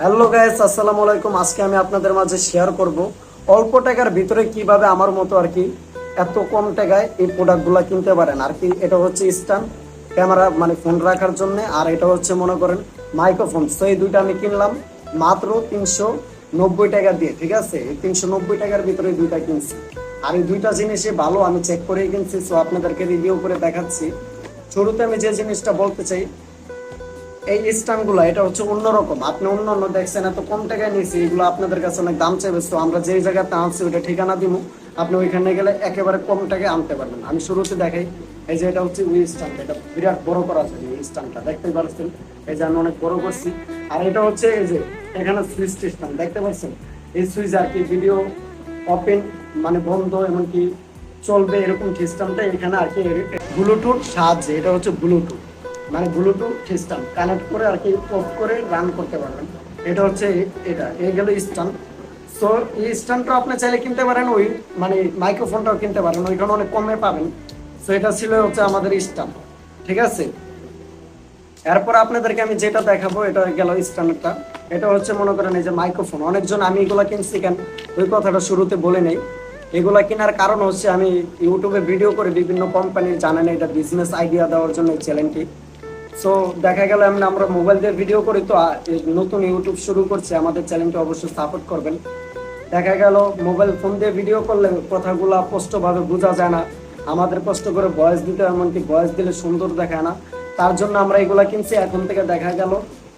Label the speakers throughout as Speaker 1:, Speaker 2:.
Speaker 1: Hello guys, আসসালামু আলাইকুম। আজকে আমি আপনাদের মাঝে শেয়ার করব অল্প টাকার ভিতরে কিভাবে আমার মতো আর কি এত কম টাকায় এই প্রোডাক্টগুলো কিনতে পারেন আর কি। এটা হচ্ছে স্ট্যান্ড ক্যামেরা, মানে ফোন রাখার জন্য, আর এটা হচ্ছে মনে করেন মাইক্রোফোন। তো এই দুইটা আমি কিনলাম মাত্র 390 টাকা দিয়ে, ঠিক আছে। এই 390 টাকার ভিতরে দুইটা কিনছি, আর এই দুইটা জিনিসই ভালো, আমি চেক করেই কিনছি। সো আপনাদেরকে রিভিউ করে দেখাচ্ছি। শুরুতে আমি যে জিনিসটা বলতে চাই, এই স্ট্যান্ডগুলো এটা হচ্ছে অন্যরকম। আপনি অন্য দেখছেন এত কম টাকায় নিয়েছি, এগুলো আপনাদের কাছে অনেক দাম চাইবে। তো আমরা যেই জায়গাতে আনছি ওইটা ঠিকানা দিব, আপনি ওইখানে গেলে একেবারে কম টাকায় আনতে পারবেন। আমি শুরুতে দেখাই, এই যে এটা হচ্ছে উই স্ট্যান্ড, এটা বিরাট বড় করা যায় এই স্ট্যান্ডটা, দেখতে পাচ্ছেন। এই যে আমি অনেক বড় করছি। আর এটা হচ্ছে এই যে এখানে সুইচ স্ট্যান্ড দেখতে পাচ্ছেন, এই সুইচ আর কি ভিডিও ওপেন মানে বন্ধ এমনকি চলবে এরকম সিস্টেমটা এখানে আর কি ব্লুটুথ সাহায্যে। এটা হচ্ছে ব্লুটুথ, মানে ব্লুটুথ সিস্টেম কানেক্ট করে আর কি অফ করে রান করতে পারবেন। এটা হচ্ছে এটা এই গেল স্ট্যান্ড। সো এই স্ট্যান্ডটা আপনি চাইলে কিনতে পারেন, ওই মানে মাইক্রোফোনটাও কিনতে পারেন, ওইখানে অনেক কমে পাবেন। সো এটা ছিল হচ্ছে আমাদের স্ট্যান্ড, ঠিক আছে। এরপর আপনাদেরকে আমি যেটা দেখাবো এটা গেল স্ট্যান্ডটা। এটা হচ্ছে মনে করেন এই যে মাইক্রোফোন। অনেকজন আমি এগুলা কিনছি কেন ওই কথাটা শুরুতে বলে নেই। এগুলা কেনার কারণ হচ্ছে আমি ইউটিউবে ভিডিও করে বিভিন্ন কোম্পানির, জানেন এটা বিজনেস আইডিয়া দেওয়ার জন্য এই চ্যানেলটি। সো দেখা গেল আমরা মোবাইল দিয়ে ভিডিও করি, তো নতুন ইউটিউব শুরু করছে, আমাদের চ্যানেলটি অবশ্যই সাপোর্ট করবেন। দেখা গেল মোবাইল ফোন দিয়ে ভিডিও করলে কথাগুলো স্পষ্টভাবে বোঝা যায় না, আমাদের কষ্ট করে ভয়েস দিতে, এমনকি ভয়েস দিলে সুন্দর দেখায় না। তার জন্য আমরা এগুলা কিনছি। এখন থেকে দেখা গেল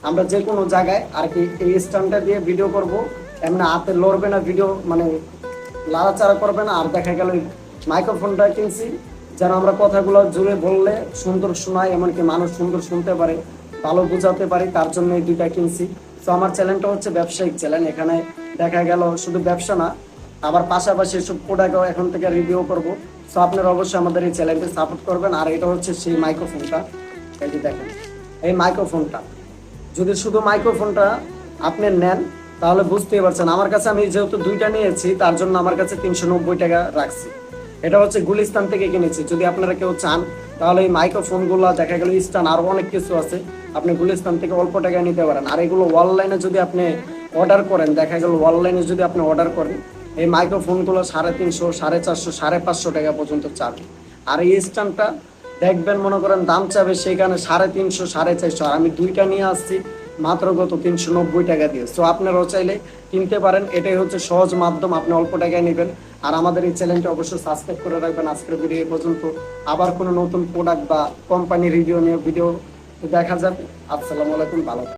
Speaker 1: আমরা যে কোনো জায়গায় আর কি এই স্ট্যান্ডটা দিয়ে ভিডিও করব, এমনি হাতে লড়বে না, ভিডিও মানে লাড়াচাড়া করবে না। আর দেখা গেল মাইক্রোফোনটা কিনছি যেন আমরা কথাগুলো জুড়ে বললে সুন্দর শোনায়, এমনকি মানুষ সুন্দর শুনতে পারে, ভালো বোঝাতে পারি, তার জন্য এই দুইটা কিনছি। তো আমার চ্যানেলটা হচ্ছে ব্যবসায়িক চ্যানেল, এখানে দেখা গেল শুধু ব্যবসা না, আবার পাশাপাশি সব প্রোডাক্টও এখন থেকে রিভিউ করব। সো আপনারা অবশ্যই আমাদের এই চ্যানেলটি সাপোর্ট করবেন। আর এটা হচ্ছে সেই মাইক্রোফোনটা, এই যে দেখেন এই মাইক্রোফোনটা। যদি শুধু মাইক্রোফোনটা আপনি নেন তাহলে বুঝতেই পারছেন, আমার কাছে আমি যেহেতু দুইটা নিয়েছি তার জন্য আমার কাছে 390 টাকা রাখছি। এটা হচ্ছে গুলিস্তান থেকে কিনেছি। যদি আপনারা কেউ চান তাহলে এই মাইক্রোফোনগুলো দেখা গেল স্ট্যান্ড আরও অনেক কিছু আছে, আপনি গুলিস্তান থেকে অল্প টাকায় নিতে পারেন। আর এগুলো অনলাইনে যদি আপনি অর্ডার করেন, দেখা গেল অনলাইনে যদি আপনি অর্ডার করেন এই মাইক্রোফোনগুলো 350, 450, 550 টাকা পর্যন্ত চাবে। আর এই স্ট্যান্ডটা দেখবেন মনে করেন দাম চাবে সেখানে 350, 450। আর আমি দুইটা নিয়ে আসছি মাত্র কত 390 টাকা দিয়ে। সো আপনারাও চাইলে কিনতে পারেন, এটাই হচ্ছে সহজ মাধ্যম, আপনি অল্প টাকায় নেবেন। আর আমাদের এই চ্যানেলটি অবশ্যই সাবস্ক্রাইব করে রাখবেন। আজকের ভিডিও এই পর্যন্ত, আবার কোনো নতুন প্রোডাক্ট বা কোম্পানি রিভিউ নিয়ে ভিডিও দেখা যাবে। আসসালামু আলাইকুম, ভালো।